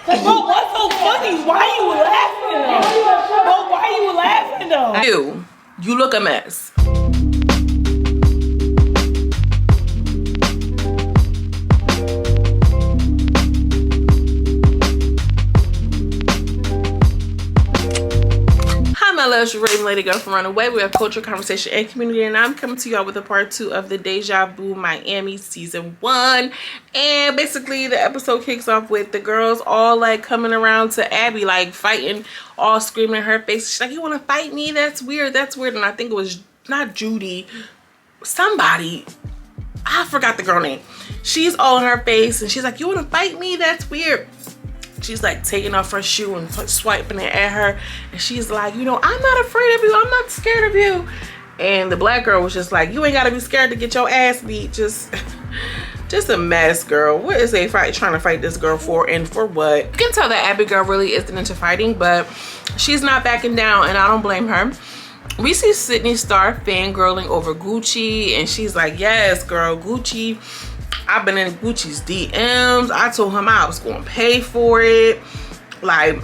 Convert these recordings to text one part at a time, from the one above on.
Bro, what's so funny? Why you laughing though? Bro, why you laughing though? You look a mess. My luxury raven lady girl from Runaway. We have culture, conversation, and community, and I'm coming to y'all with a part 2 of the DeJaVu Miami season 1. And basically the episode kicks off with the girls all like coming around to Abby, like fighting, all screaming in her face. She's like, you want to fight me? That's weird, that's weird. And I think it was not Judi, somebody, I forgot the girl name. She's all in her face and she's like, you want to fight me? That's weird. She's like taking off her shoe and swiping it at her, and she's like, you know, I'm not afraid of you, I'm not scared of you. And the black girl was just like, you ain't gotta be scared to get your ass beat. Just a mess, girl. What is they trying to fight this girl for, and for what? You can tell that Abby girl really isn't into fighting, but she's not backing down, and I don't blame her. We see Sydney start fangirling over Gucci, and she's like, yes girl, Gucci, I've been in Gucci's DMs. I told him I was going to pay for it. Like,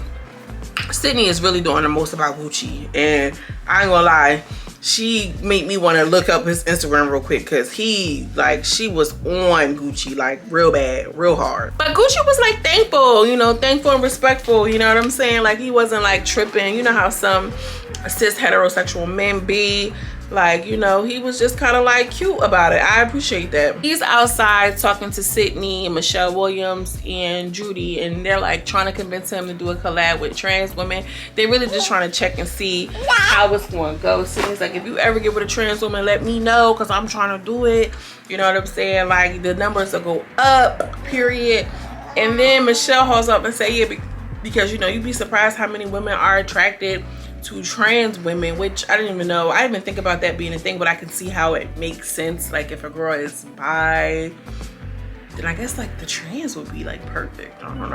Sydney is really doing the most about Gucci. And I ain't gonna lie, she made me want to look up his Instagram real quick, because he, like, she was on Gucci, like, real bad, real hard. But Gucci was, like, thankful, you know, thankful and respectful, you know what I'm saying? Like, he wasn't, like, tripping. You know how some cis heterosexual men be. Like, you know, he was just kind of like cute about it. I appreciate that. He's outside talking to Sydney, Michelle Williams, and Judi, and they're like trying to convince him to do a collab with trans women. They're really just trying to check and see how it's going to go. Sydney's like, if you ever get with a trans woman, let me know, because I'm trying to do it. You know what I'm saying? Like, the numbers will go up, period. And then Michelle holds up and say, yeah, because, you know, you'd be surprised how many women are attracted to trans women, which I didn't even know. I didn't even think about that being a thing, but I can see how it makes sense. Like, if a girl is bi, then I guess like the trans would be like perfect. I don't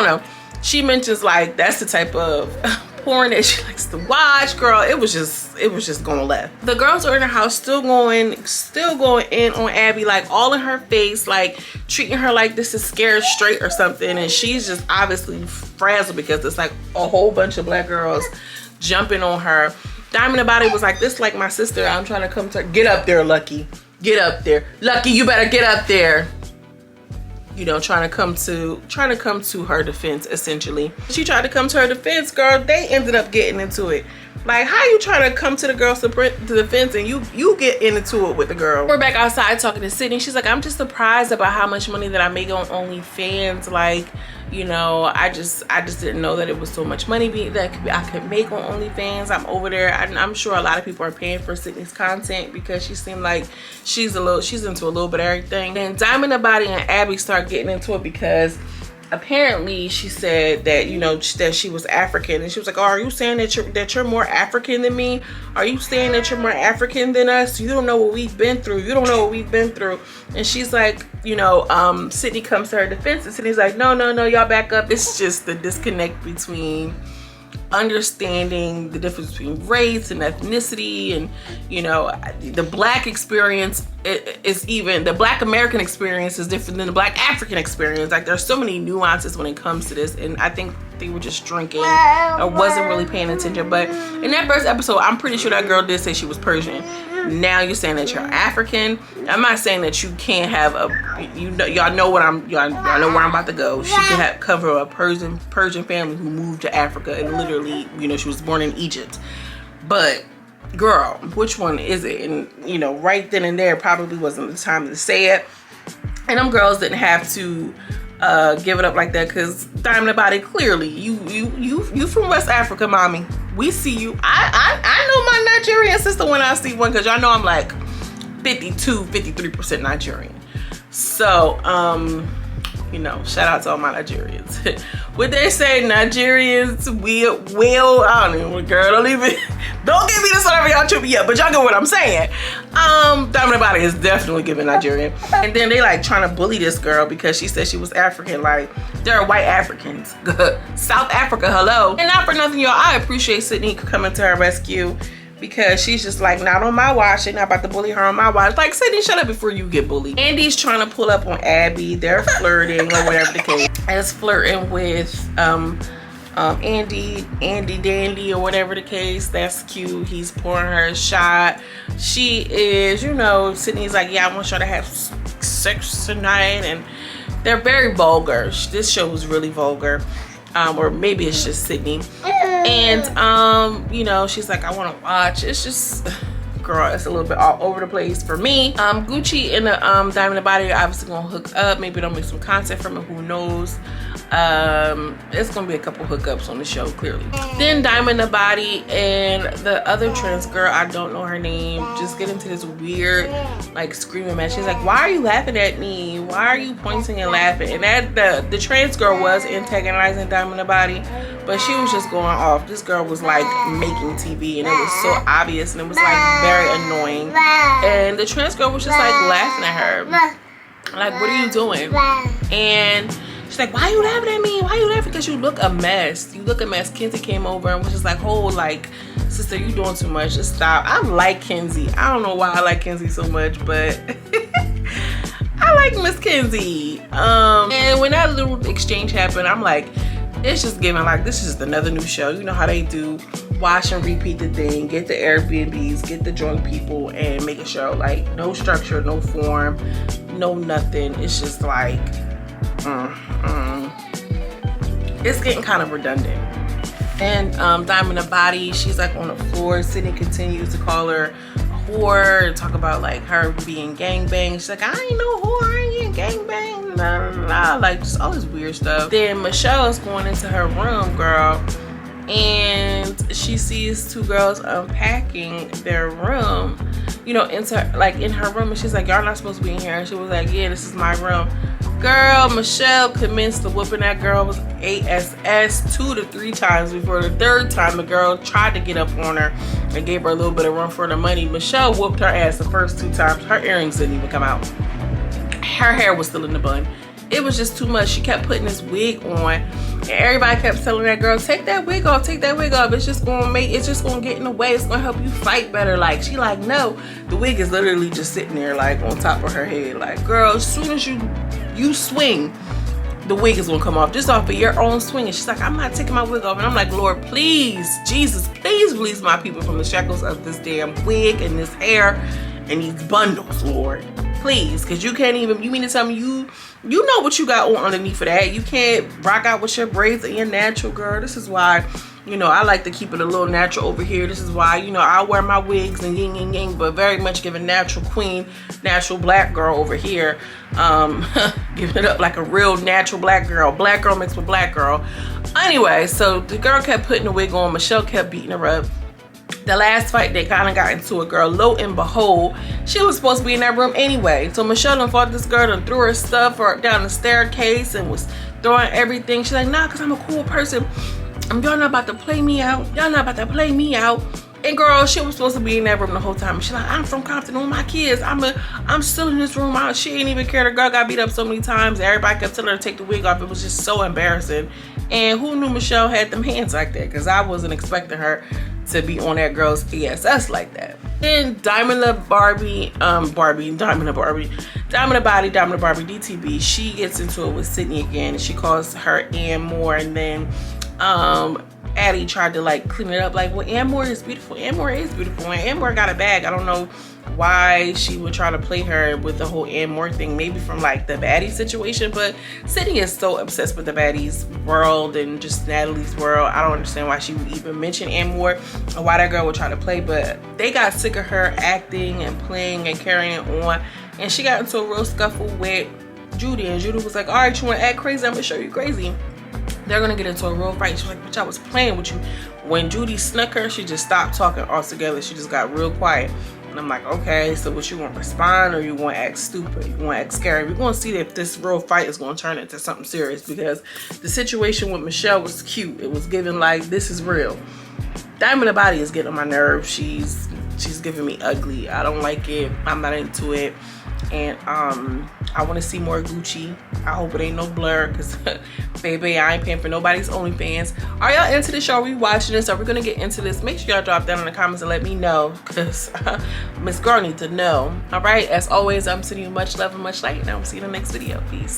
know. She mentions like that's the type of porn that she likes to watch. Girl, it was just going left. The girls are in the house still going in on Abby, like all in her face, like treating her like this is scared straight or something, and she's just obviously frazzled because it's like a whole bunch of black girls jumping on her. Diamond Body was like, this like my sister, I'm trying to come to her. Get up there, Lucky. Get up there. Lucky, you better get up there. You know, trying to come to her defense, essentially. She tried to come to her defense, girl. They ended up getting into it. Like, how you trying to come to the girl's defense and you get into it with the girl? We're back outside talking to Sydney. She's like, I'm just surprised about how much money that I make on OnlyFans. Like, you know, I just didn't know that it was so much money that I could make on OnlyFans. I'm over there. I'm sure a lot of people are paying for Sydney's content because she seemed like she's into a little bit of everything. And Diamond Body and Abby start getting into it because apparently she said that, you know, that she was African, and she was like, oh, are you saying that you're more African than me? Are you saying that you're more African than us? You don't know what we've been through. You don't know what we've been through. And she's like, you know, Sydney comes to her defense, and Sydney's like, no, y'all back up. It's just the disconnect between understanding the difference between race and ethnicity, and, you know, the black experience is even, the black American experience is different than the black African experience. Like, there's so many nuances when it comes to this, and I think they were just drinking or wasn't really paying attention. But in that first episode, I'm pretty sure that girl did say she was Persian. Now you're saying that you're African. I'm not saying that you can't have y'all know where I'm about to go. She can cover a Persian family who moved to Africa, and literally, you know, she was born in Egypt. But girl, which one is it? And, you know, right then and there probably wasn't the time to say it. And them girls didn't have to give it up like that, because Diamond Body, clearly you from West Africa, mommy. We see you. I know my Nigerian sister when I see one, because y'all know I'm like 53% Nigerian. So you know, shout out to all my Nigerians. What they say, Nigerians will, I don't know, girl, don't give me this whatever y'all trip me up, but y'all know what I'm saying. Diamond Body is definitely giving Nigerian. And then they like trying to bully this girl because she said she was African. Like, there are white Africans. South Africa, hello. And not for nothing, y'all, I appreciate Sydney coming to her rescue. because she's just like, not on my watch. They're not about to bully her on my watch. Like, Sydney, shut up before you get bullied. Andy's trying to pull up on Abby. They're flirting or whatever the case. As flirting with Andy Dandy or whatever the case. That's cute. He's pouring her a shot. She is, you know, Sydney's like, yeah, I want y'all to have sex tonight. And they're very vulgar. This show was really vulgar. Or maybe it's just Sydney. And you know, she's like, I want to watch. It's just, girl, it's a little bit all over the place for me. Gucci and the Diamond Baddie are obviously gonna hook up. Maybe they'll make some content from it, who knows. It's gonna be a couple hookups on the show, clearly. Then Diamond Baddie and the other trans girl, I don't know her name, just get into this weird like screaming match. She's like, why are you laughing at me? Why are you pointing and laughing? And that the trans girl was antagonizing Diamond Baddie, but she was just going off. This girl was like making TV, and it was so obvious, and it was like very annoying. And the trans girl was just like laughing at her, like, what are you doing? And she's like, why are you laughing at me? Why are you laughing? Because you look a mess. You look a mess. Kenzie came over and was just like, oh, like, sister, you doing too much. Just stop. I like Kenzie. I don't know why I like Kenzie so much, but I like Miss Kenzie. And when that little exchange happened, I'm like, it's just giving like, this is just another new show. You know how they do, wash and repeat the thing, get the Airbnbs, get the drunk people, and make a show. Like, no structure, no form, no nothing. It's just like, it's getting kind of redundant. And Diamond Baddie, she's like on the floor. Sydney continues to call her a whore and talk about like her being gangbang. She's like, I ain't no whore, I ain't getting gangbang, nah, nah, nah. Like, just all this weird stuff. Then Michelle's going into her room, girl, and she sees two girls unpacking their room, you know, in her room, and she's like, y'all not supposed to be in here. And she was like, yeah, this is my room. Girl, Michelle commenced to whooping that girl's ass 2 to 3 times before the 3rd time the girl tried to get up on her and gave her a little bit of run for the money. Michelle whooped her ass the first 2 times. Her earrings didn't even come out. Her hair was still in the bun. It was just too much. She kept putting this wig on, and everybody kept telling that girl, take that wig off, take that wig off. It's just gonna get in the way. It's gonna help you fight better. Like, she like, no. The wig is literally just sitting there like on top of her head. Like, girl, as soon as you swing, the wig is gonna come off just off of your own swing. And she's like, I'm not taking my wig off. And I'm like, Lord, please, Jesus, please release my people from the shackles of this damn wig and this hair and these bundles, Lord. Please, because you can't even, you mean to tell me you know what you got on underneath of that? You can't rock out with your braids and your natural, girl. This is why, you know, I like to keep it a little natural over here. This is why, you know, I wear my wigs and yin yin yang, but very much giving natural queen, natural black girl over here. Giving it up like a real natural black girl mixed with black girl. Anyway, so the girl kept putting the wig on. Michelle kept beating her up. The last fight, they kind of got into it, girl. Lo and behold, she was supposed to be in that room anyway. So Michelle done fought this girl and threw her stuff down the staircase and was throwing everything. She's like, nah, because I'm a cool person. Y'all not about to play me out. Y'all not about to play me out. And girl, she was supposed to be in that room the whole time. She's like, I'm from Compton with my kids. I'm still in this room. She ain't even care. The girl got beat up so many times. Everybody kept telling her to take the wig off. It was just so embarrassing. And who knew Michelle had them hands like that? Because I wasn't expecting her to be on that girl's ESS like that. Then Diamond Baddie, DTB, she gets into it with Sydney again, and she calls her Ann Moore, and then Addie tried to like clean it up, like, well, Ann Moore is beautiful. Ann Moore is beautiful, and Ann Moore got a bag. I don't know why she would try to play her with the whole Ann Moore thing, maybe from like the Baddie situation, but Sydney is so obsessed with the Baddies world and just Natalie's world. I don't understand why she would even mention Ann Moore or why that girl would try to play, but they got sick of her acting and playing and carrying it on, and she got into a real scuffle with Judi, and Judi was like, all right, you want to act crazy? I'm gonna show you crazy. They're gonna get into a real fight. She's like, bitch, I was playing with you. When Judi snuck her, she just stopped talking altogether. She just got real quiet. And I'm like, okay, so what, you want to respond, or you want to act stupid? You want to act scary? We're going to see if this real fight is going to turn into something serious, because the situation with Michelle was cute. It was giving like, this is real. Diamond Baddie is getting on my nerves. She's giving me ugly. I don't like it. I'm not into it. And I want to see more Gucci. I hope it ain't no blur, because baby, I ain't paying for nobody's OnlyFans. Are y'all into the show? Are we watching this? Are we gonna get into this? Make sure y'all drop down in the comments and let me know, because Miss Girl needs to know. All right, as always, I'm sending you much love and much light, and I'll see you in the next video. Peace.